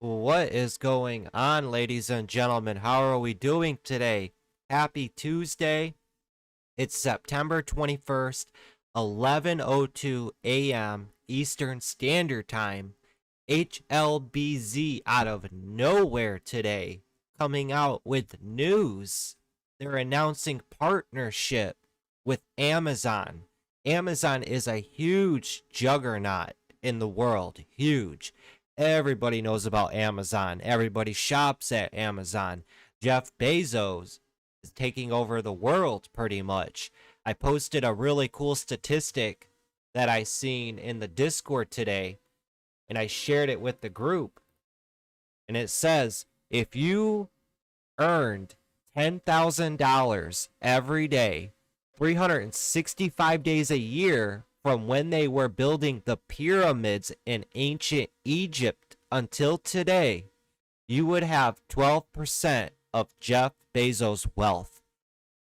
What is going on, ladies and gentlemen? How are we doing today? Happy Tuesday. It's September 21st, 11:02 a.m. Eastern Standard Time. HLBZ out of nowhere today, coming out with news. They're announcing partnership with Amazon. Amazon is a huge juggernaut in the world. Huge. Everybody knows about Amazon. Everybody shops at Amazon. Jeff Bezos is taking over the world pretty much. I posted a really cool statistic that I seen in the Discord today, and I shared it with the group. And it says, if you earned $10,000 every day, 365 days a year from when they were building the pyramids in ancient Egypt until today, you would have 12% of Jeff Bezos' wealth.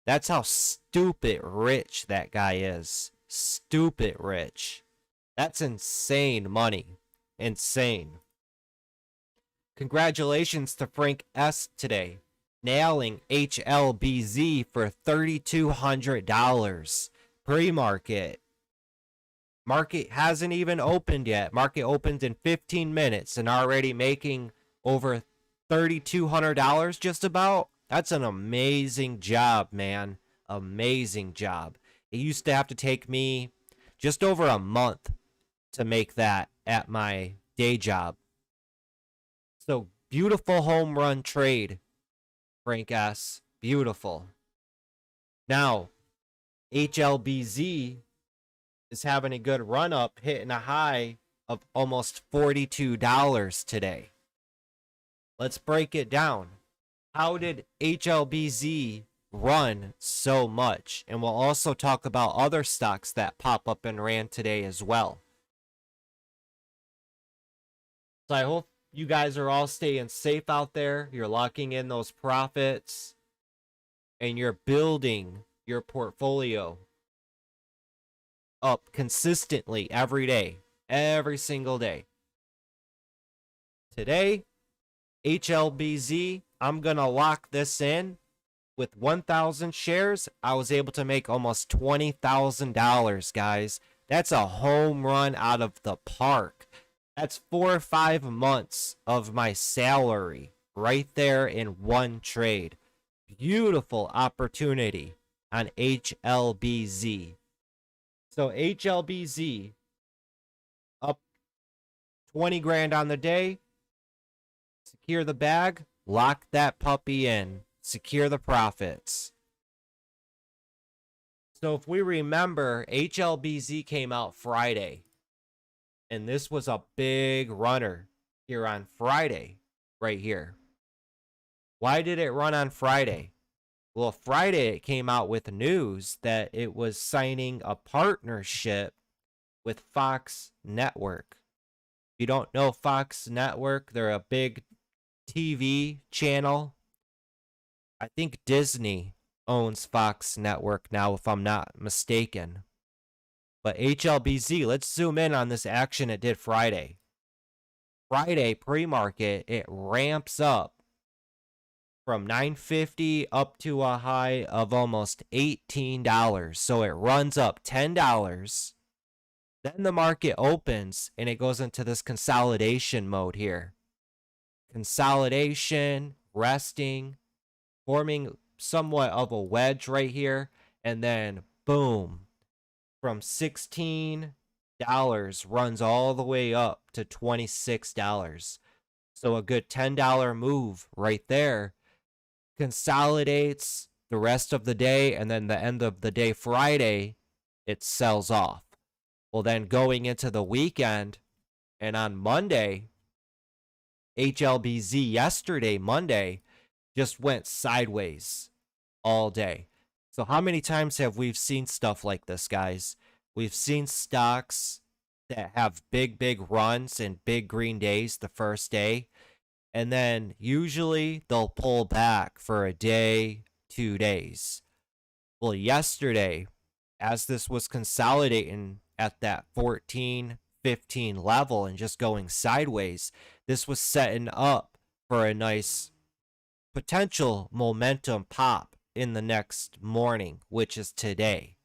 That's how stupid rich that guy is. Stupid rich. That's insane money. Insane. Congratulations to Frank S. today, nailing HLBZ for $3,200 pre-market. Market hasn't even opened yet. Market opened in 15 minutes and already making over $3,200 just about. That's an amazing job, man. Amazing job. It used to have to take me just over a month to make that at my day job. So beautiful home run trade, Frank S. Beautiful. Now, HLBZ is having a good run up, hitting a high of almost $42 today. Let's break it down. How did HLBZ run so much? And we'll also talk about other stocks that pop up and ran today as well. So I hope you guys are all staying safe out there. You're locking in those profits and you're building your portfolio up consistently every day, every single day. Today, HLBZ, I'm going to lock this in. With 1,000 shares, I was able to make almost $20,000, guys. That's a home run out of the park. That's 4 or 5 months of my salary right there in one trade. Beautiful opportunity on HLBZ. So HLBZ up 20 grand on the day. Secure the bag, lock that puppy in, secure the profits. So if we remember, HLBZ came out Friday, and this was a big runner here on Friday, right here. Why did it run on Friday? Well, Friday it came out with news that it was signing a partnership with Fox Network. If you don't know Fox Network, they're a big TV channel. I think Disney owns Fox Network now, if I'm not mistaken. But HLBZ, let's zoom in on this action it did Friday. Friday pre-market, it ramps up from $9.50 up to a high of almost $18. So it runs up $10. Then the market opens and it goes into this consolidation mode here. Consolidation, resting, forming somewhat of a wedge right here. And then boom, from $16 runs all the way up to $26. So a good $10 move right there. Consolidates the rest of the day, and then the end of the day Friday, it sells off. Well, then going into the weekend, and on Monday, HLBZ yesterday, Monday, just went sideways all day. So how many times have we seen stuff like this, guys? We've seen stocks that have big runs and big green days the first day. And then usually they'll pull back for a day, 2 days. Well, yesterday, as this was consolidating at that $14.50 15 level and just going sideways. This was setting up for a nice potential momentum pop in the next morning, which is today.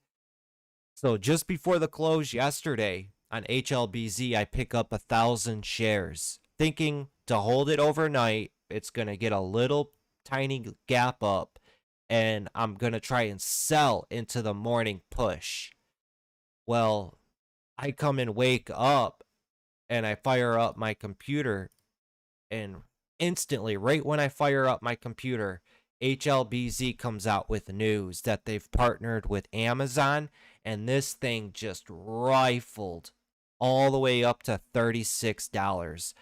So just before the close yesterday on HLBZ, I pick up 1,000 shares, thinking to hold it overnight. It's going to get a little tiny gap up, and I'm going to try and sell into the morning push. Well, I come and wake up, and I fire up my computer, and instantly, right when I fire up my computer, HLBZ comes out with news that they've partnered with Amazon, and this thing just rifled all the way up to $36.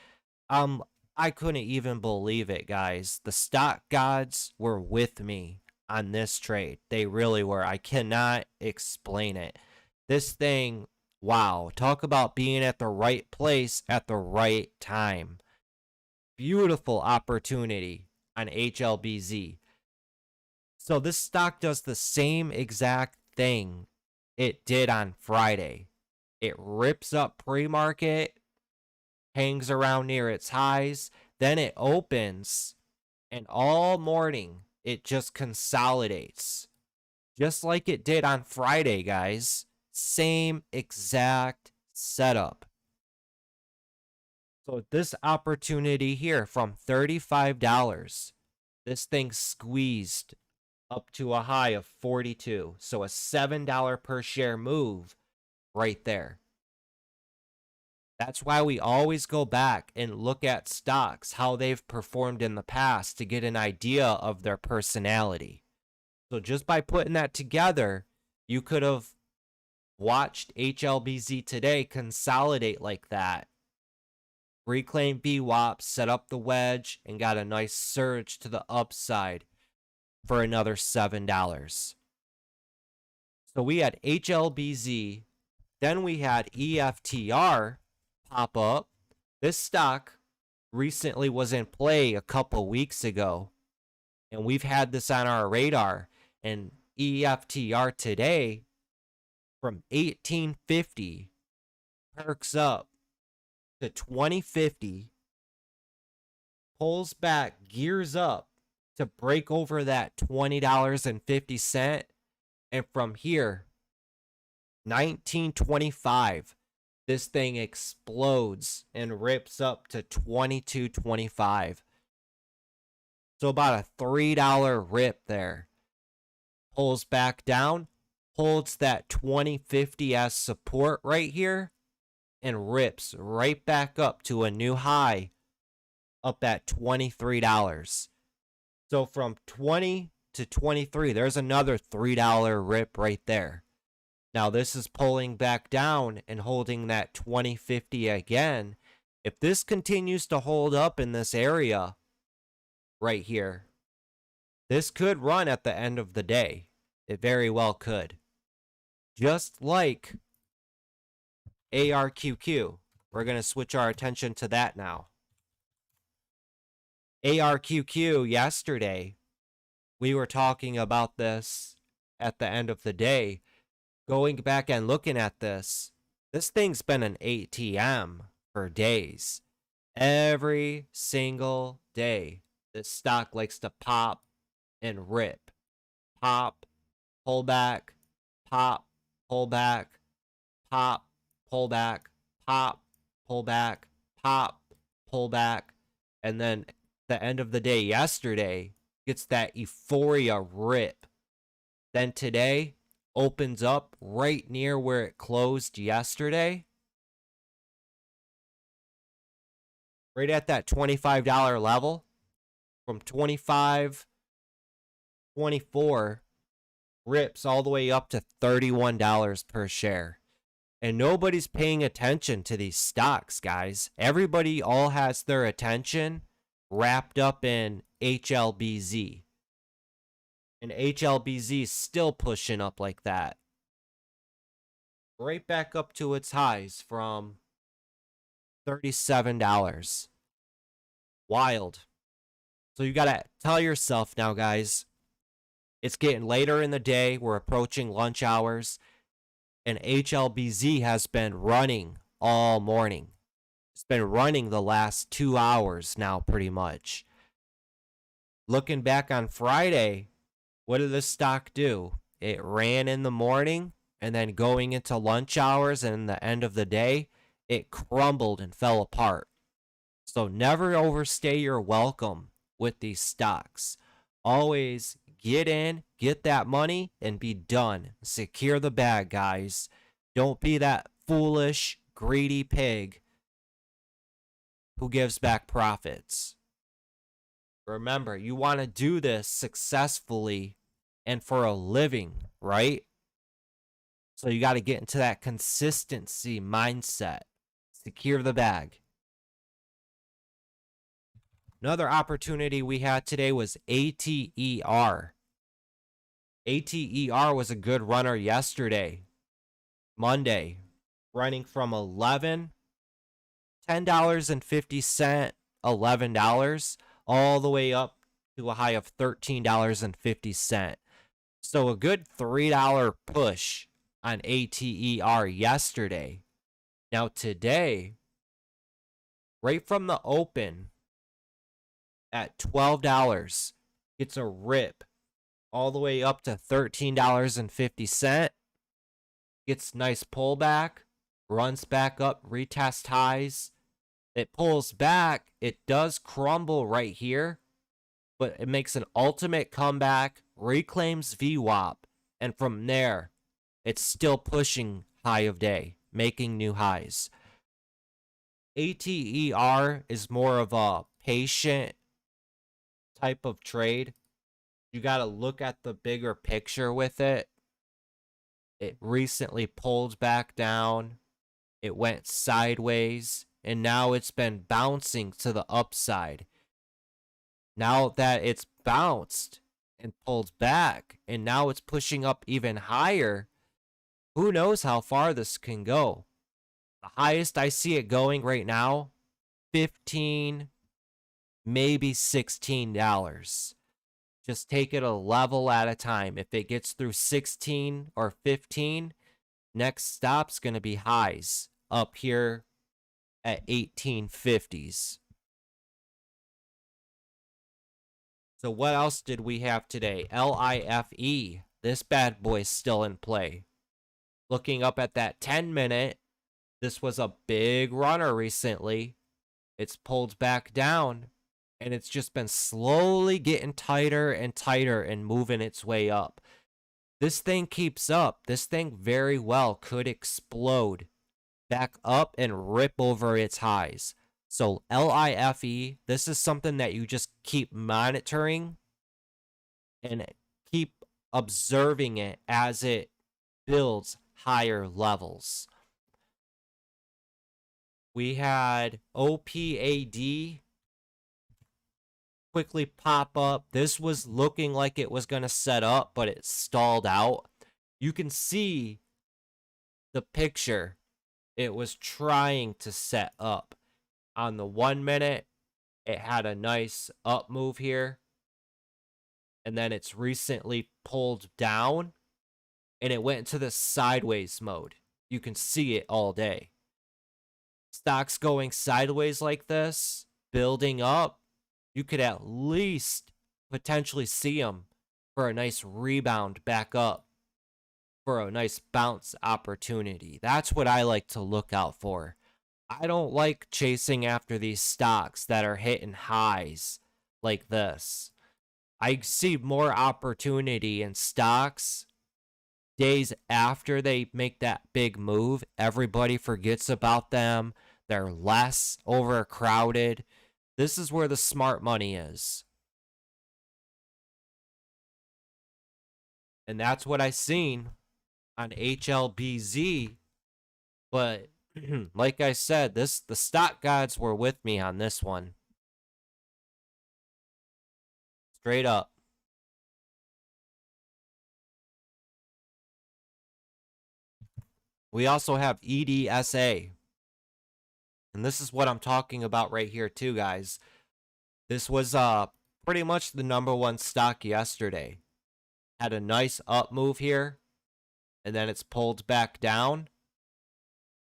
I couldn't even believe it, guys. The stock gods were with me on this trade. They really were. I cannot explain it. This thing, wow, talk about being at the right place at the right time. Beautiful opportunity on HLBZ. So this stock does the same exact thing it did on Friday. It rips up pre-market, hangs around near its highs, then it opens, and all morning it just consolidates. Just like it did on Friday, guys. Same exact setup. So this opportunity here from $35, this thing squeezed up to a high of 42. So a $7 per share move right there. That's why we always go back and look at stocks, how they've performed in the past to get an idea of their personality. So just by putting that together, you could have watched HLBZ today consolidate like that. Reclaim VWAP, set up the wedge, and got a nice surge to the upside for another $7. So we had HLBZ, then we had EFTR pop up. This stock recently was in play a couple weeks ago, and we've had this on our radar. And EFTR today from 1850 perks up to 2050, pulls back, gears up to break over that $20.50, and from here 1925 this thing explodes and rips up to $22.25. So about a $3 rip there. Pulls back down, holds that 2050 as support right here, and rips right back up to a new high up at $23. So from 20 to 23, there's another $3 rip right there. Now this is pulling back down and holding that 2050 again. If this continues to hold up in this area right here, this could run at the end of the day. It very well could. Just like ARQQ. We're going to switch our attention to that now. ARQQ yesterday, we were talking about this at the end of the day. Going back and looking at this thing's been an ATM for days. Every single day, this stock likes to pop and rip. Pop, pull back, pop, pull back, pop, pull back, pop, pull back, pop, pull back, and then the end of the day yesterday gets that euphoria rip. Then today opens up right near where it closed yesterday. Right at that $25 level. From 25, 24 rips all the way up to $31 per share. And nobody's paying attention to these stocks, guys. Everybody all has their attention wrapped up in HLBZ. And HLBZ is still pushing up like that. Right back up to its highs from $37. Wild. So you got to tell yourself now, guys, it's getting later in the day. We're approaching lunch hours. And HLBZ has been running all morning. It's been running the last 2 hours now, pretty much. Looking back on Friday, what did this stock do? It ran in the morning, and then going into lunch hours and the end of the day, it crumbled and fell apart. So never overstay your welcome with these stocks. Always get in, get that money, and be done. Secure the bag, guys. Don't be that foolish, greedy pig who gives back profits. Remember, you want to do this successfully and for a living, right? So you got to get into that consistency mindset. Secure the bag. Another opportunity we had today was ATER. ATER was a good runner yesterday, Monday, running from $10.50, $11, all the way up to a high of $13.50. So a good $3 push on ATER yesterday. Now today, right from the open at $12, gets a rip all the way up to $13.50. Gets nice pullback, runs back up, retest highs. It pulls back. It does crumble right here, but it makes an ultimate comeback, reclaims VWAP, and from there, it's still pushing high of day, making new highs. ATER is more of a patient type of trade. You got to look at the bigger picture with it. It recently pulled back down. It went sideways, and now it's been bouncing to the upside. Now that it's bounced and pulled back, and now it's pushing up even higher, who knows how far this can go. The highest I see it going right now, $15, maybe $16. Just take it a level at a time. If it gets through 16 or 15, next stop's going to be highs up here at 1850s. So what else did we have today? LIFE. This bad boy's still in play. Looking up at that 10-minute, this was a big runner recently. It's pulled back down, and it's just been slowly getting tighter and tighter and moving its way up. This thing keeps up. This thing very well could explode back up and rip over its highs. So LIFE, this is something that you just keep monitoring and keep observing it as it builds higher levels. We had OPAD quickly pop up. This was looking like it was going to set up, but it stalled out. You can see the picture. It was trying to set up. On the 1 minute, it had a nice up move here. And then it's recently pulled down, and it went into the sideways mode. You can see it all day. Stocks going sideways like this, building up, you could at least potentially see them for a nice rebound back up, for a nice bounce opportunity. That's what I like to look out for. I don't like chasing after these stocks that are hitting highs like this. I see more opportunity in stocks days after they make that big move. Everybody forgets about them. They're less overcrowded. This is where the smart money is. And that's what I seen on HLBZ. But like I said, the stock gods were with me on this one. Straight up. We also have EDSA. And this is what I'm talking about right here too, guys. This was pretty much the #1 stock yesterday. Had a nice up move here, and then it's pulled back down.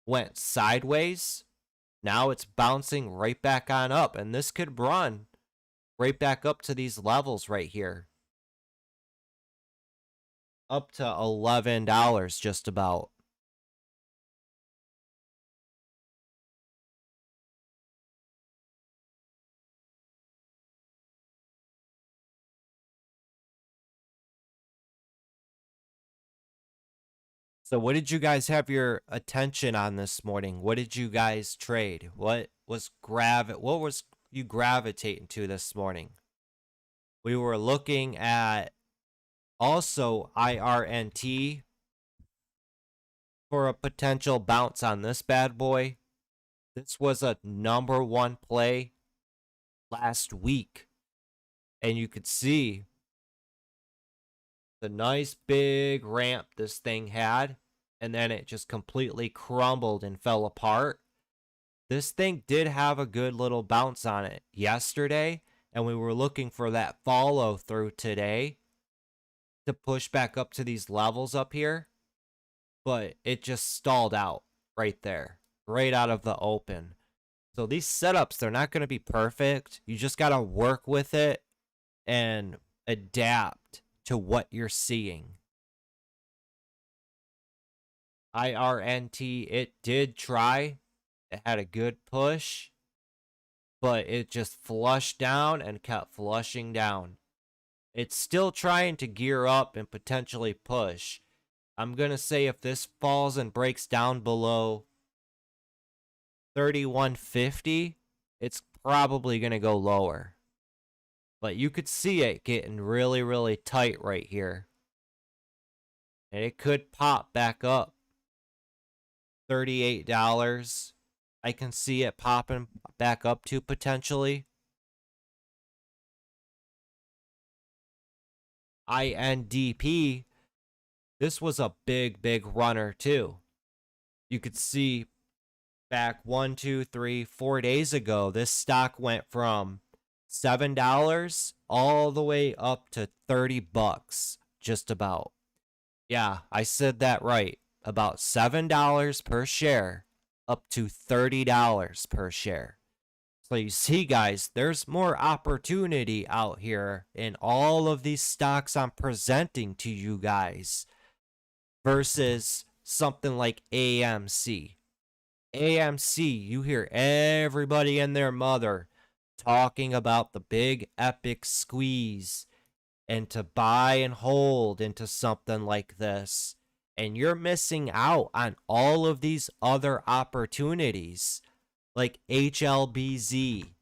went sideways. Now it's bouncing right back on up, and this could run right back up to these levels right here. Up to $11 just about. So what did you guys have your attention on this morning? What did you guys trade? What was you gravitating to this morning? We were looking at also IRNT for a potential bounce on this bad boy. This was a #1 play last week. And you could see the nice big ramp this thing had, and then it just completely crumbled and fell apart. This thing did have a good little bounce on it yesterday, and we were looking for that follow through today to push back up to these levels up here, but it just stalled out right there, right out of the open. So these setups, they're not going to be perfect. You just got to work with it and adapt to what you're seeing. IRNT, it did try. It had a good push, but it just flushed down and kept flushing down. It's still trying to gear up and potentially push. I'm going to say if this falls and breaks down below 3150, it's probably going to go lower. But you could see it getting really, really tight right here. And it could pop back up. $38. I can see it popping back up to potentially. INDP, this was a big, big runner too. You could see back 1, 2, 3, 4 days ago, this stock went from $7 all the way up to $30, just about. Yeah, I said that right. About $7 per share up to $30 per share. So you see, guys, there's more opportunity out here in all of these stocks I'm presenting to you guys versus something like AMC. AMC, you hear everybody and their mother talking about the big epic squeeze and to buy and hold into something like this. And you're missing out on all of these other opportunities like HLBZ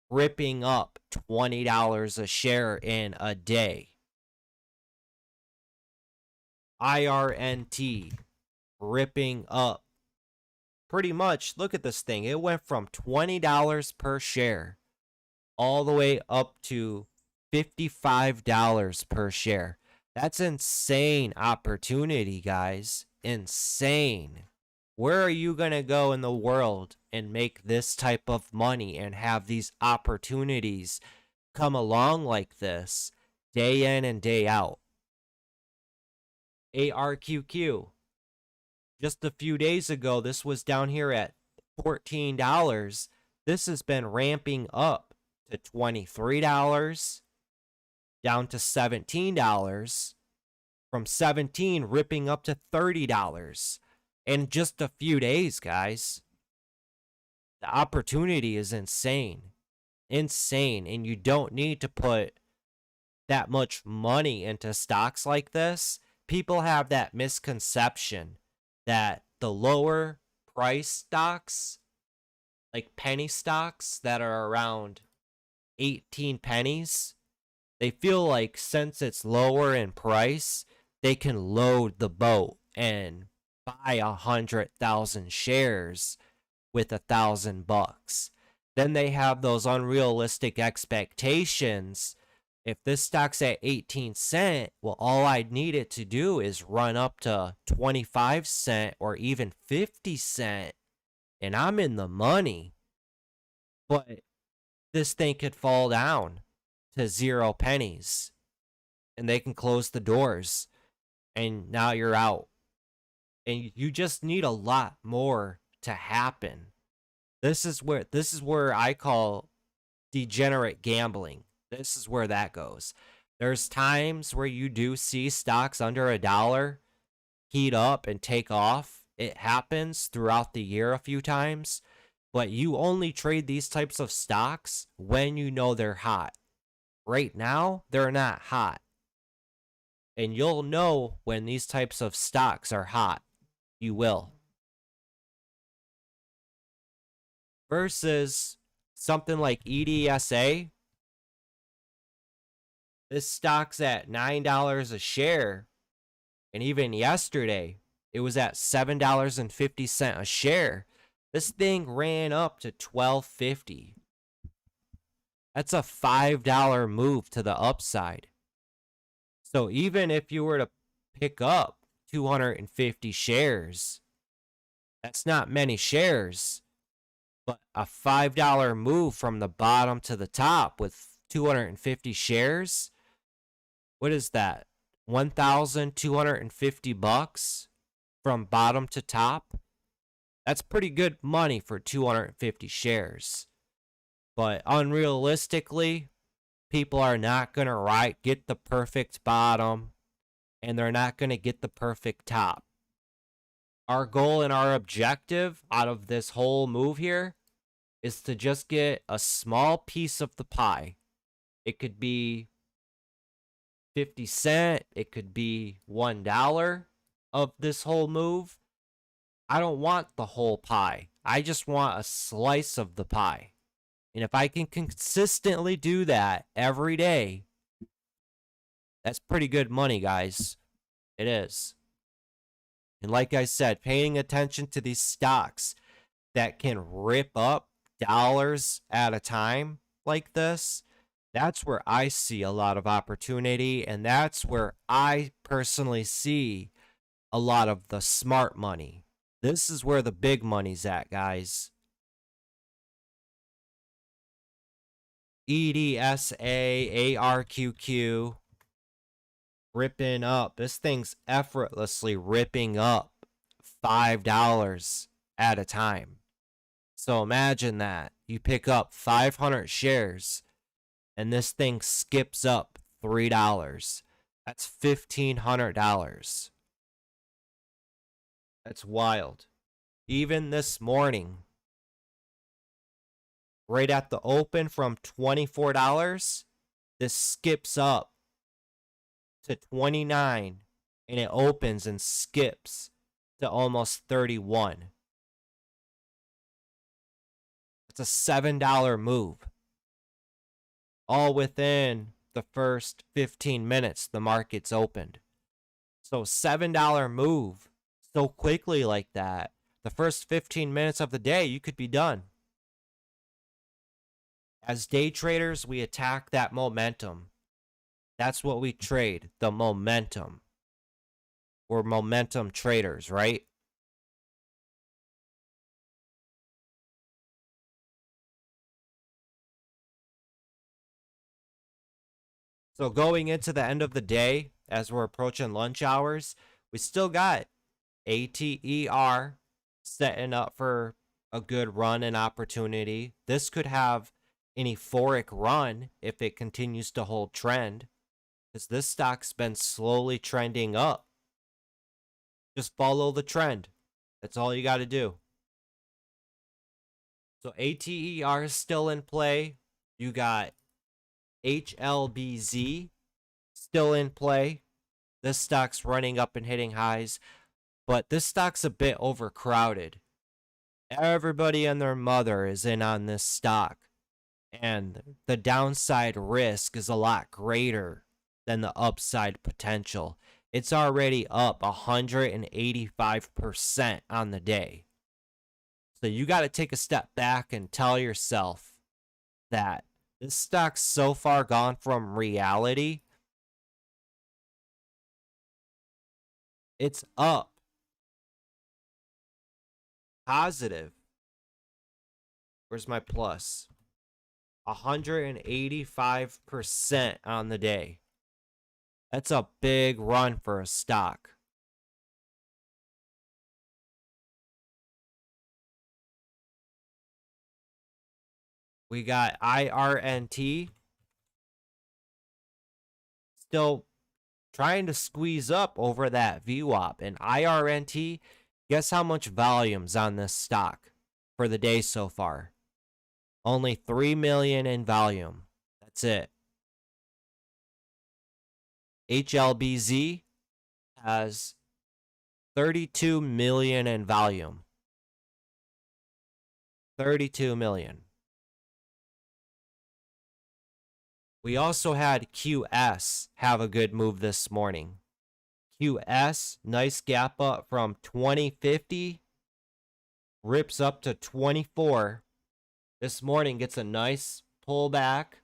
ripping up $20 a share in a day. IRNT ripping up. Pretty much, look at this thing. It went from $20 per share all the way up to $55 per share. That's insane opportunity, guys. Insane. Where are you going to go in the world and make this type of money and have these opportunities come along like this day in and day out? ARQQ. Just a few days ago, this was down here at $14. This has been ramping up to $23, down to $17, from $17 ripping up to $30 in just a few days, guys. The opportunity is insane. Insane. And you don't need to put that much money into stocks like this. People have that misconception that the lower price stocks, like penny stocks that are around 18 pennies, they feel like since it's lower in price, they can load the boat and buy 100,000 shares with $1,000. Then they have those unrealistic expectations. If this stock's at 18 cents, well, all I need it to do is run up to 25 cents or even 50 cents, and I'm in the money. But this thing could fall down to 0 pennies, and they can close the doors, and now you're out. And you just need a lot more to happen. This is where I call degenerate gambling. This is where that goes. There's times where you do see stocks under $1 heat up and take off. It happens throughout the year a few times, but you only trade these types of stocks when you know they're hot. Right now, they're not hot. And you'll know when these types of stocks are hot. You will. Versus something like EDSA. This stock's at $9 a share. And even yesterday, it was at $7.50 a share. This thing ran up to $12.50. That's a $5 move to the upside. So even if you were to pick up 250 shares, that's not many shares, but a $5 move from the bottom to the top with 250 shares, what is that? $1,250 from bottom to top? That's pretty good money for 250 shares. But unrealistically, people are not going to get the perfect bottom, and they're not going to get the perfect top. Our goal and our objective out of this whole move here is to just get a small piece of the pie. It could be 50 cents, it could be $1 of this whole move. I don't want the whole pie. I just want a slice of the pie. And if I can consistently do that every day, that's pretty good money, guys. It is. And like I said, paying attention to these stocks that can rip up dollars at a time like this, that's where I see a lot of opportunity, and that's where I personally see a lot of the smart money. This is where the big money's at, guys. EDSA, ARQQ, ripping up. This thing's effortlessly ripping up $5 at a time. So imagine that. You pick up 500 shares, and this thing skips up $3. That's $1,500. That's wild. Even this morning, right at the open from $24, this skips up to $29, and it opens and skips to almost $31. It's a $7 move. All within the first 15 minutes the market's opened. So $7 move so quickly like that, the first 15 minutes of the day, you could be done. As day traders, we attack that momentum. That's what we trade, the momentum. We're momentum traders, right? So going into the end of the day, as we're approaching lunch hours, we still got ATER setting up for a good run and opportunity. This could have an euphoric run if it continues to hold trend, because this stock's been slowly trending up. Just follow the trend. That's all you got to do. So ATER is still in play. You got HLBZ still in play. This stock's running up and hitting highs, but this stock's a bit overcrowded. Everybody and their mother is in on this stock, and the downside risk is a lot greater than the upside potential. It's already up 185% on the day. So you got to take a step back and tell yourself that this stock's so far gone from reality. It's up. Positive. Where's my plus? 185% on the day. That's a big run for a stock. We got IRNT still trying to squeeze up over that VWAP. And IRNT, guess how much volume's on this stock for the day so far? Only 3 million in volume. That's it. HLBZ has 32 million in volume. 32 million. We also had QS have a good move this morning. QS, nice gap up from 2050, rips up to 24. This morning gets a nice pullback,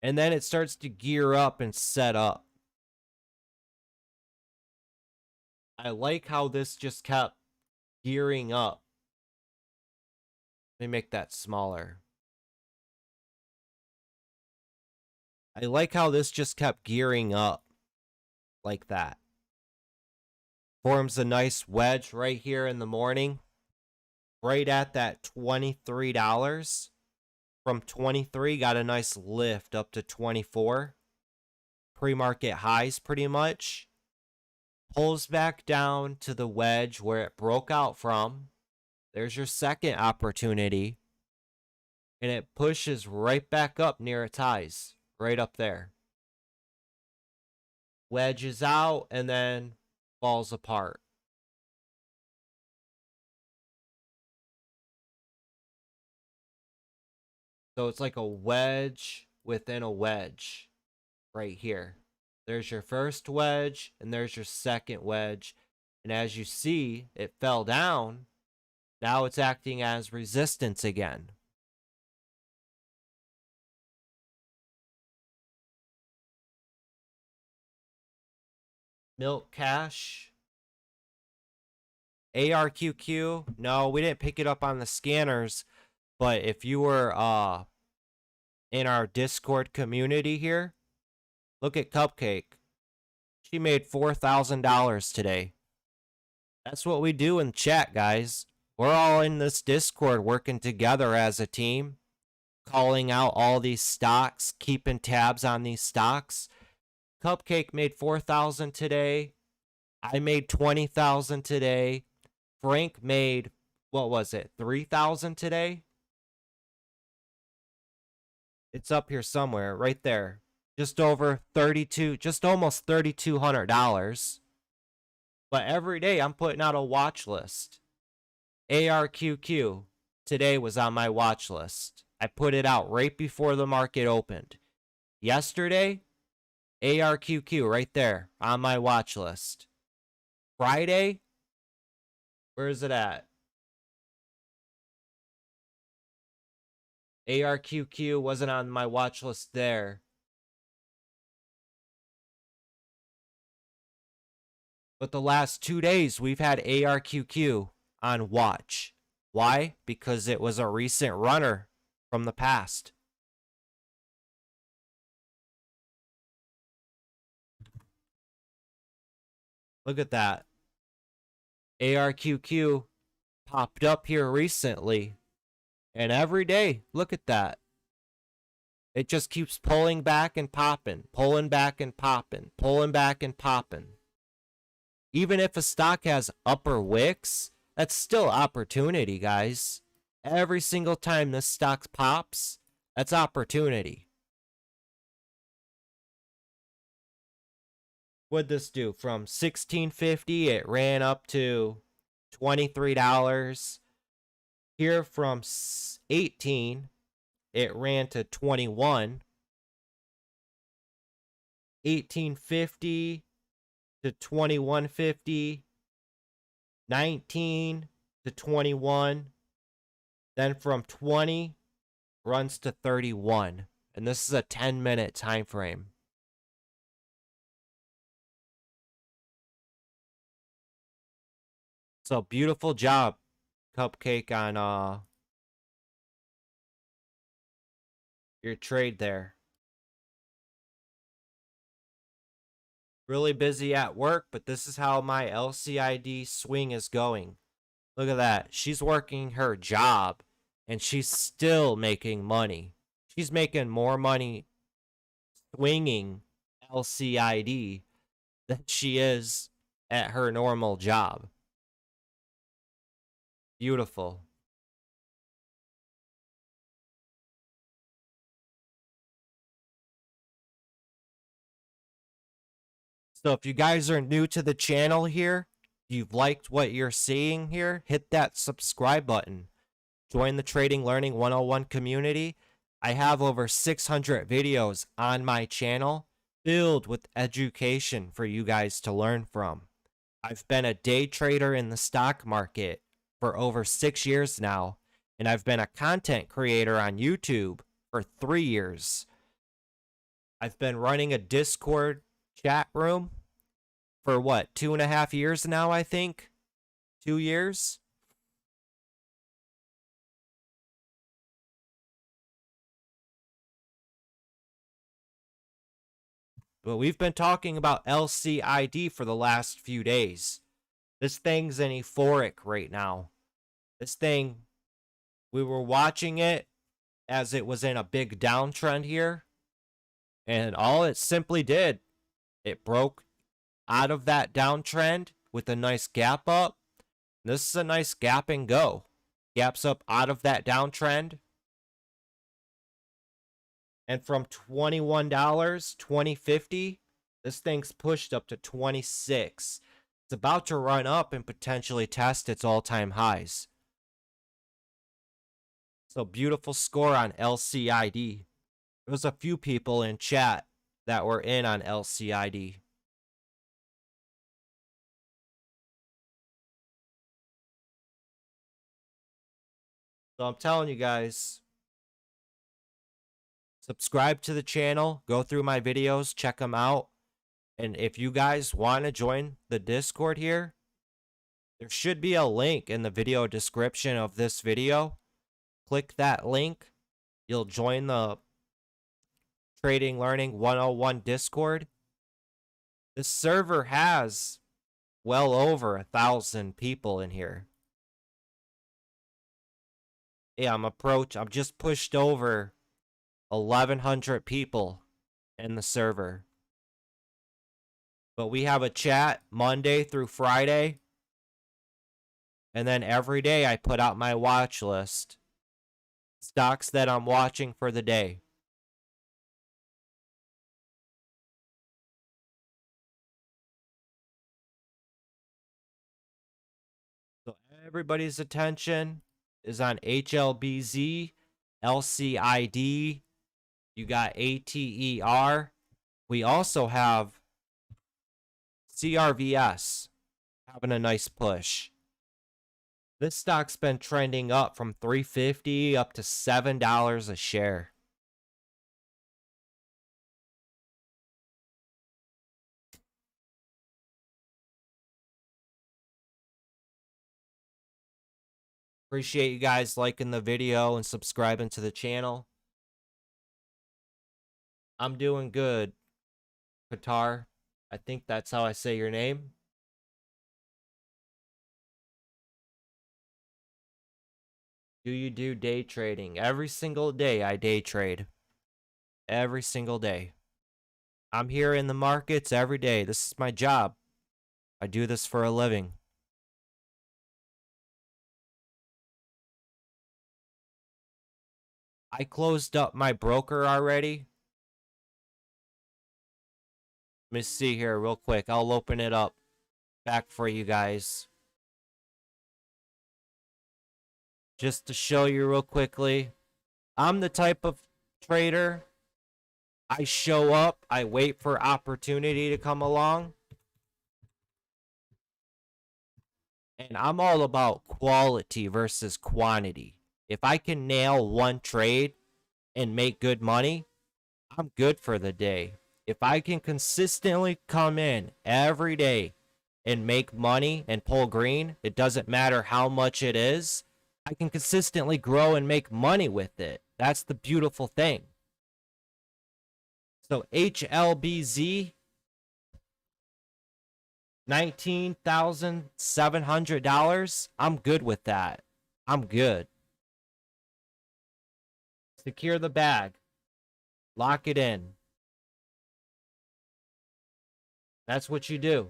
and then it starts to gear up and set up. I like how this just kept gearing up. Let me make that smaller. I like how this just kept gearing up like that. Forms a nice wedge right here in the morning, right at that $23. From 23, got a nice lift up to 24. Pre-market highs pretty much. Pulls back down to the wedge where it broke out from. There's your second opportunity. And it pushes right back up near its highs. Right up there. Wedges out and then falls apart. So it's like a wedge within a wedge right here. There's your first wedge and there's your second wedge. And as you see, it fell down. Now it's acting as resistance again. Milk Cash. ARQQ. No, we didn't pick it up on the scanners. But if you were in our Discord community here, look at Cupcake. She made $4,000 today. That's what we do in chat, guys. We're all in this Discord working together as a team, calling out all these stocks, keeping tabs on these stocks. Cupcake made $4,000 today. I made $20,000 today. Frank made, what was it, $3,000 today? It's up here somewhere, right there. Just over 32, just almost $3,200. But every day I'm putting out a watch list. ARQQ today was on my watch list. I put it out right before the market opened. Yesterday, ARQQ right there on my watch list. Friday, where is it at? ARQQ wasn't on my watch list there. But the last 2 days, we've had ARQQ on watch. Why? Because it was a recent runner from the past. Look at that. ARQQ popped up here recently. And every day, look at that. It just keeps pulling back and popping, pulling back and popping, pulling back and popping. Even if a stock has upper wicks, that's still opportunity, guys. Every single time this stock pops, that's opportunity. What'd this do? From $16.50, it ran up to $23. Here from 18, it ran to 21. 18.50 to 21.50. 19 to 21. Then from 20 runs to 31. And this is a 10-minute time frame. So beautiful job, Cupcake, on your trade there. Really busy at work, but this is how my LCID swing is going. Look at that. She's working her job and she's still making money. She's making more money swinging LCID than she is at her normal job. Beautiful. So if you guys are new to the channel here, you've liked what you're seeing here, hit that subscribe button. Join the Trading Learning 101 community. I have over 600 videos on my channel filled with education for you guys to learn from. I've been a day trader in the stock market for over 6 years now, and I've been a content creator on YouTube for 3 years. I've been running a Discord chat room for what, 2.5 years now, I think? 2 years? But we've been talking about LCID for the last few days. This thing's an euphoric right now. This thing, we were watching it as it was in a big downtrend here. And all it simply did, it broke out of that downtrend with a nice gap up. This is a nice gap and go. Gaps up out of that downtrend. And from $21, $20.50, this thing's pushed up to 26. It's about to run up and potentially test its all-time highs. So beautiful score on LCID. There was a few people in chat that were in on LCID. So I'm telling you guys, subscribe to the channel, go through my videos, check them out. And if you guys want to join the Discord here, there should be a link in the video description of this video. Click that link. You'll join the Trading Learning 101 Discord. This server has well over 1,000 people in here. Yeah, I'm just pushed over 1,100 people in the server. But we have a chat Monday through Friday. And then every day I put out my watch list. Stocks that I'm watching for the day. So everybody's attention is on HLBZ, LCID. You got ATER. We also have CRVS having a nice push. This stock's been trending up from $3.50 up to $7 a share. Appreciate you guys liking the video and subscribing to the channel. I'm doing good, Qatar. I think that's how I say your name. Do you do day trading? Every single day I day trade. Every single day. I'm here in the markets every day. This is my job. I do this for a living. I closed up my broker already. Let me see here real quick. I'll open it up back for you guys. Just to show you real quickly. I'm the type of trader. I show up. I wait for opportunity to come along. And I'm all about quality versus quantity. If I can nail one trade and make good money, I'm good for the day. If I can consistently come in every day and make money and pull green, it doesn't matter how much it is, I can consistently grow and make money with it. That's the beautiful thing. So HLBZ, $19,700. I'm good with that. I'm good. Secure the bag. Lock it in. That's what you do.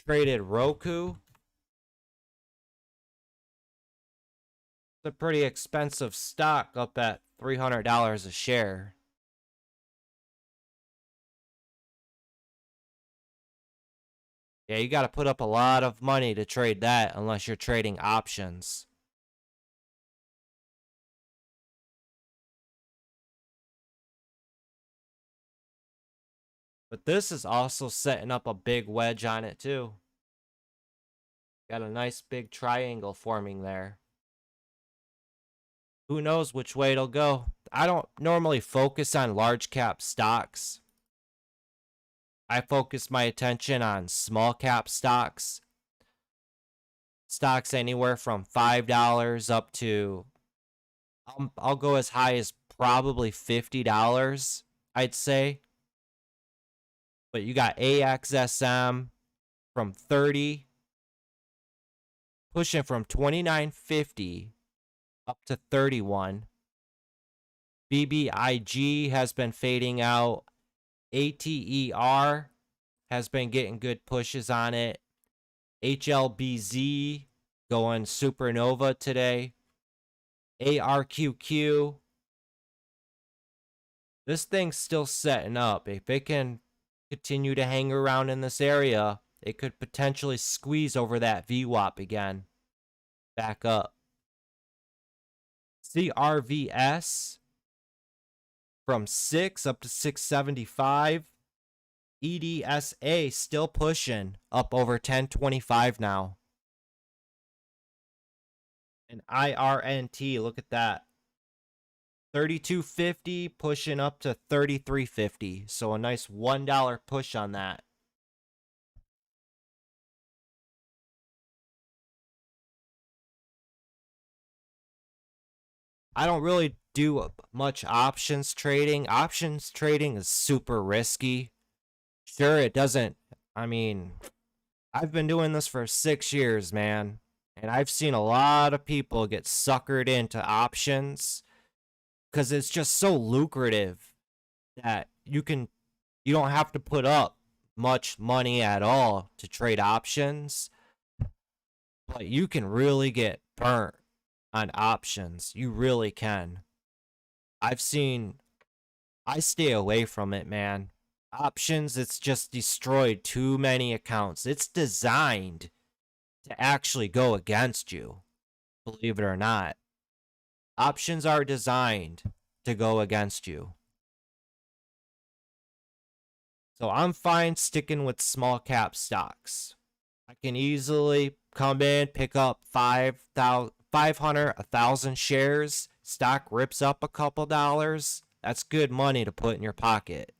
Traded Roku. It's a pretty expensive stock, up at $300 a share. Yeah, you got to put up a lot of money to trade that unless you're trading options. But this is also setting up a big wedge on it too. Got a nice big triangle forming there. Who knows which way it'll go? I don't normally focus on large cap stocks. I focus my attention on small cap stocks. Stocks anywhere from $5 up to, I'll go as high as probably $50, I'd say. But you got AXSM from 30, pushing from 29.50 up to 31. BBIG has been fading out. ATER has been getting good pushes on it. HLBZ going supernova today. ARQQ. This thing's still setting up. If it can continue to hang around in this area, it could potentially squeeze over that VWAP again. Back up. CRVS from 6 up to 675. EDSA still pushing up over 1025 now. And IRNT, look at that. 32.50 pushing up to 33.50. So a nice $1 push on that. I don't really do much options trading. Options trading is super risky. Sure, it doesn't. I mean, I've been doing this for 6 years, man. And I've seen a lot of people get suckered into options because it's just so lucrative that you don't have to put up much money at all to trade options. But you can really get burnt on options. You really can. I stay away from it, man. Options, it's just destroyed too many accounts. It's designed to actually go against you, believe it or not. Options are designed to go against you. So I'm fine sticking with small cap stocks. I can easily come in, pick up 500, 1,000 shares. Stock rips up a couple dollars. That's good money to put in your pocket.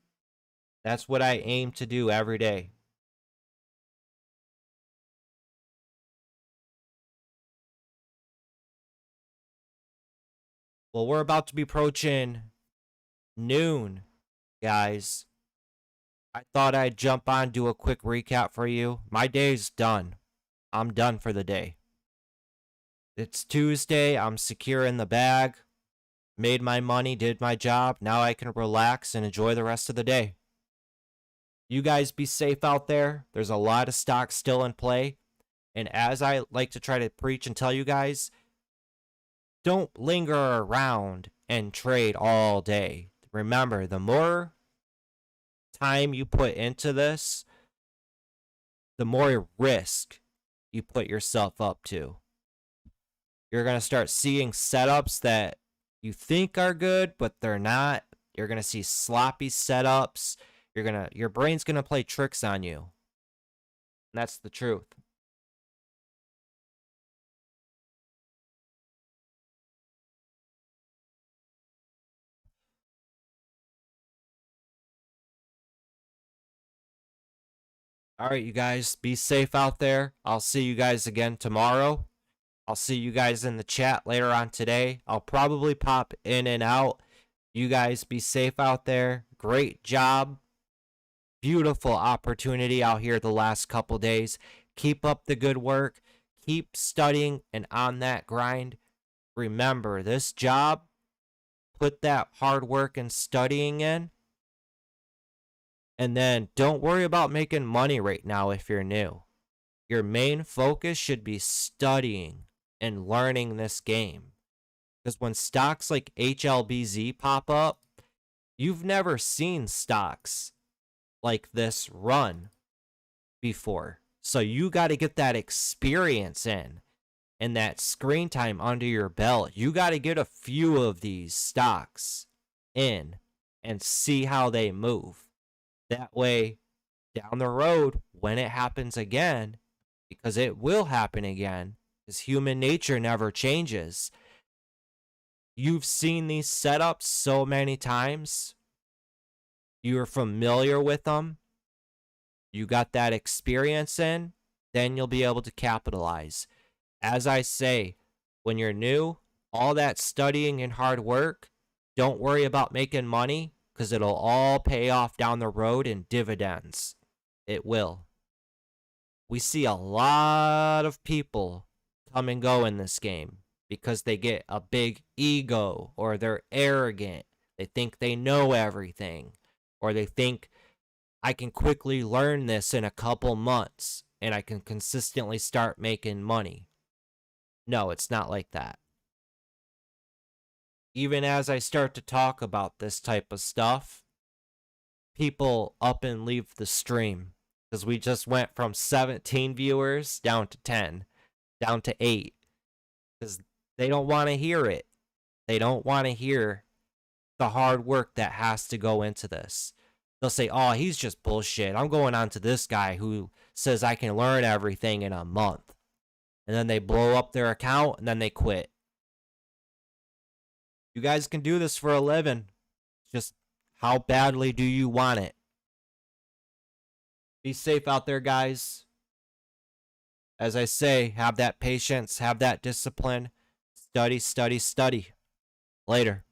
That's what I aim to do every day. Well, we're about to be approaching noon, guys. I thought I'd jump on, do a quick recap for you. My day's done. I'm done for the day. It's Tuesday. I'm secure in the bag. Made my money, did my job. Now I can relax and enjoy the rest of the day. You guys be safe out there. There's a lot of stocks still in play. And as I like to try to preach and tell you guys, don't linger around and trade all day. Remember, the more time you put into this, the more risk you put yourself up to. You're going to start seeing setups that you think are good, but they're not. You're going to see sloppy setups. Your brain's going to play tricks on you. And that's the truth. All right, you guys, be safe out there. I'll see you guys again tomorrow. I'll see you guys in the chat later on today. I'll probably pop in and out. You guys be safe out there. Great job. Beautiful opportunity out here the last couple days. Keep up the good work. Keep studying and on that grind. Remember, this job, put that hard work and studying in. And then don't worry about making money right now if you're new. Your main focus should be studying and learning this game. Because when stocks like HLBZ pop up, you've never seen stocks like this run before. So you got to get that experience in and that screen time under your belt. You got to get a few of these stocks in and see how they move. That way, down the road, when it happens again, because it will happen again, because human nature never changes. You've seen these setups so many times. You're familiar with them. You got that experience in, then you'll be able to capitalize. As I say, when you're new, all that studying and hard work, don't worry about making money because it'll all pay off down the road in dividends. It will. We see a lot of people come and go in this game because they get a big ego or they're arrogant. They think they know everything, or they think I can quickly learn this in a couple months and I can consistently start making money. No, it's not like that. Even as I start to talk about this type of stuff, people up and leave the stream because we just went from 17 viewers down to 10, down to 8, because they don't want to hear it. They don't want to hear the hard work that has to go into this. They'll say, oh, he's just bullshit. I'm going on to this guy who says I can learn everything in a month. And then they blow up their account and then they quit. You guys can do this for a living. Just how badly do you want it? Be safe out there, guys. As I say, have that patience, have that discipline. Study, study, study. Later.